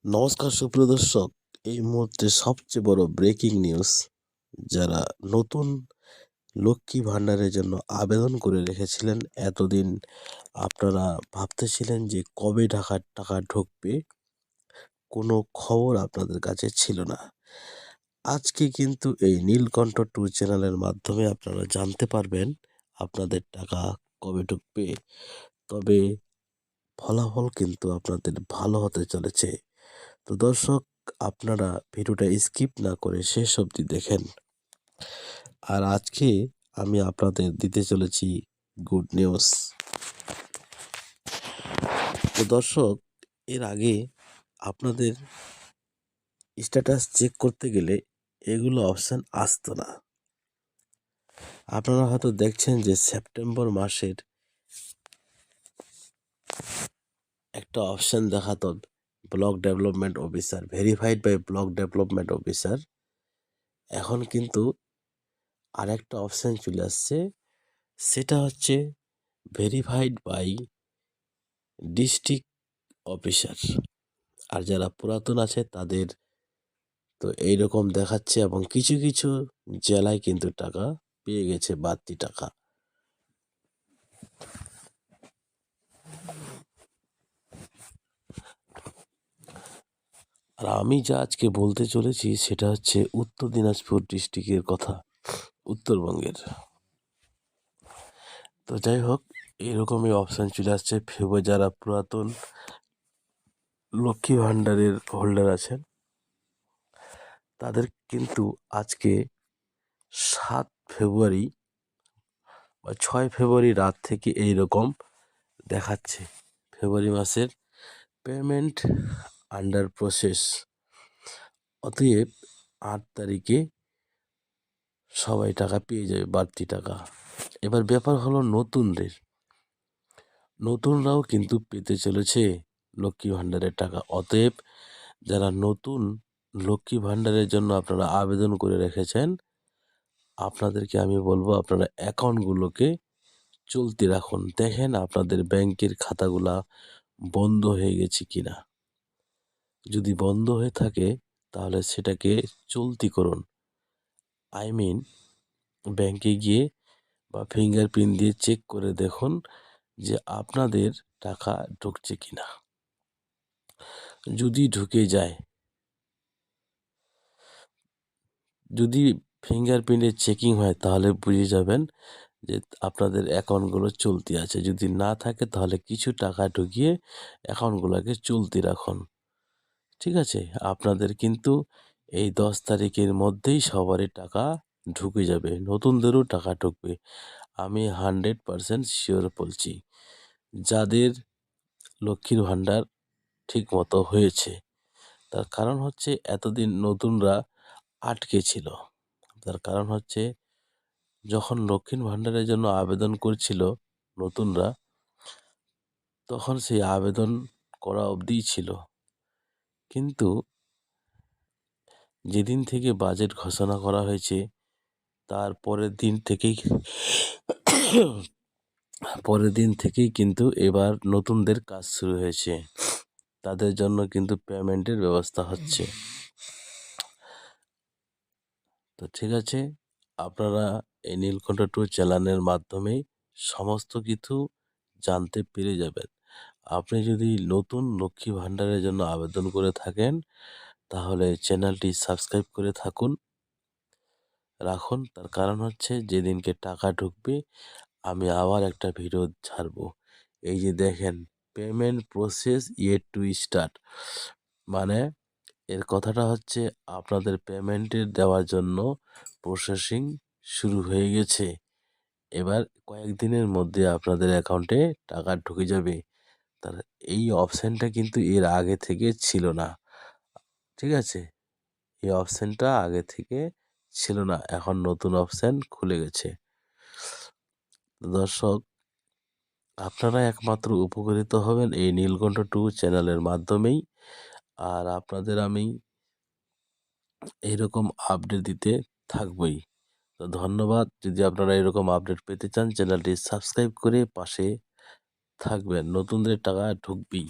নমস্কার সুপ্রিয় দর্শক, এই মুহূর্তে সবচেয়ে বড় ব্রেকিং নিউজ। যারা নতুন লক্ষ্মী ভাণ্ডারের জন্য আবেদন করে রেখেছিলেন, এতদিন আপনারা ভাবতেছিলেন যে কবে টাকা ঢুকবে, কোনো খবর আপনাদের কাছে ছিল না। আজকে কিন্তু এই নীলকণ্ঠ টু চ্যানেলের মাধ্যমে আপনারা জানতে পারবেন আপনাদের টাকা কবে ঢুকবে। তবে ফলাফল কিন্তু আপনাদের ভালো হতে চলেছে। তো দর্শক, আপনারা ভিডিওটা স্কিপ না করে শেষ অবধি দেখেন। আর আজকে আমি আপনাদের দিতে চলেছি গুড নিউজ। তো দর্শক, এর আগে আপনাদের স্ট্যাটাস চেক করতে গেলে এগুলো অপশান আসতো না। আপনারা হয়তো দেখছেন যে সেপ্টেম্বর মাসের একটা অপশান দেখাতো, block development officer, verified by block development officer. এখন কিন্তু আরেকটা অপশান চলে আসছে, সেটা হচ্ছে ভেরিফাইড বাই ডিস্ট্রিক্ট অফিসার। আর যারা পুরাতন আছে তাদের তো এইরকম দেখাচ্ছে, এবং কিছু কিছু জেলায় কিন্তু টাকা পেয়ে গেছে, বাড়তি টাকা। আর আমি যা আজকে বলতে চলেছি সেটা হচ্ছে উত্তর দিনাজপুর ডিস্ট্রিক্টের কথা, উত্তরবঙ্গের। তো যাই হোক, এরকমই অপশান চলে আসছে। যারা পুরাতন লক্ষ্মী ভাণ্ডারের হোল্ডার আছেন তাদের কিন্তু আজকে 7 ফেব্রুয়ারি বা 6 ফেব্রুয়ারি রাত থেকে এইরকম দেখাচ্ছে, ফেব্রুয়ারি মাসের পেমেন্ট আন্ডার প্রসেস। অতএব 8 তারিখে সবাই টাকা পেয়ে যাবে, বাড়তি টাকা। এবার ব্যাপার হলো নতুনরাও কিন্তু পেতে চলেছে লক্ষ্মী ভাণ্ডারের টাকা। অতএব যারা নতুন লক্ষ্মী ভাণ্ডারের জন্য আপনারা আবেদন করে রেখেছেন, আপনাদেরকে আমি বলবো আপনারা অ্যাকাউন্টগুলোকে চলতি রাখুন। দেখেন আপনাদের ব্যাংকের খাতাগুলা বন্ধ হয়ে গেছে কিনা। যদি বন্ধ হয়ে থাকে তাহলে সেটাকে চলতি করুন। ব্যাংকে গিয়ে বা ফিঙ্গারপ্রিন্ট দিয়ে চেক করে দেখুন যে আপনাদের টাকা ঢুকছে কিনা। যদি ঢুকে যায়, যদি ফিঙ্গারপ্রিন্টের চেকিং হয় তাহলে বুঝে যাবেন যে আপনাদের অ্যাকাউন্টগুলো চলতি আছে। যদি না থাকে তাহলে কিছু টাকা ঢুকিয়ে অ্যাকাউন্টগুলোকে চলতি রাখুন। ঠিক আছে, আপনাদের কিন্তু এই 10 তারিখের মধ্যেই সবারই টাকা ঢুকে যাবে, নতুনদেরও টাকা ঢুকবে। আমি 100% শিওর বলছি। যাদের লক্ষ্মীর ভাণ্ডার ঠিক মতো হয়েছে, তার কারণ হচ্ছে এতদিন নতুনরা আটকে ছিল। তার কারণ হচ্ছে যখন লক্ষ্মীর ভাণ্ডারের জন্য আবেদন করছিল নতুনরা, তখন সেই আবেদন করা অবধিই ছিল। কিন্তু যেদিন থেকে বাজেট ঘোষণা করা হয়েছে তার পরের দিন থেকেই কিন্তু এবার নতুনদের কাজ শুরু হয়েছে। তাদের জন্য কিন্তু পেমেন্টের ব্যবস্থা হচ্ছে। তো ঠিক আছে, আপনারা এই নীলকণ্ঠ টু চ্যানেলের মাধ্যমে সমস্ত কিছু জানতে পেরে যাবেন। আপনি যদি নতুন লক্ষ্মী ভাণ্ডারের জন্য আবেদন করে থাকেন তাহলে চ্যানেলটি সাবস্ক্রাইব করে রাখুন। তার কারণ হচ্ছে যেদিনকে টাকা ঢুকবে আমি আবার একটা ভিডিও ছাড়বো। এই যে দেখেন, payment process yet to start, মানে এর কথাটা হচ্ছে আপনাদের পেমেন্টের দেওয়ার জন্য প্রসেসিং শুরু হয়ে গেছে। এবার কয়েকদিনের মধ্যে আপনাদের অ্যাকাউন্টে টাকা ঢুকে যাবে। তার এই অপশানটা কিন্তু এর আগে থেকে ছিল না। ঠিক আছে, এই অপশানটা আগে থেকে ছিল না, এখন নতুন অপশান খুলে গেছে। দর্শক, আপনারা একমাত্র উপকৃত হবেন এই নীলকণ্ঠ টু চ্যানেলের মাধ্যমেই। আর আপনাদের আমি এইরকম আপডেট দিতে থাকবই। তো ধন্যবাদ। যদি আপনারা এরকম আপডেট পেতে চান চ্যানেলটি সাবস্ক্রাইব করে পাশে থাকবেন, নতুনদের টাকা ঢুকবেই।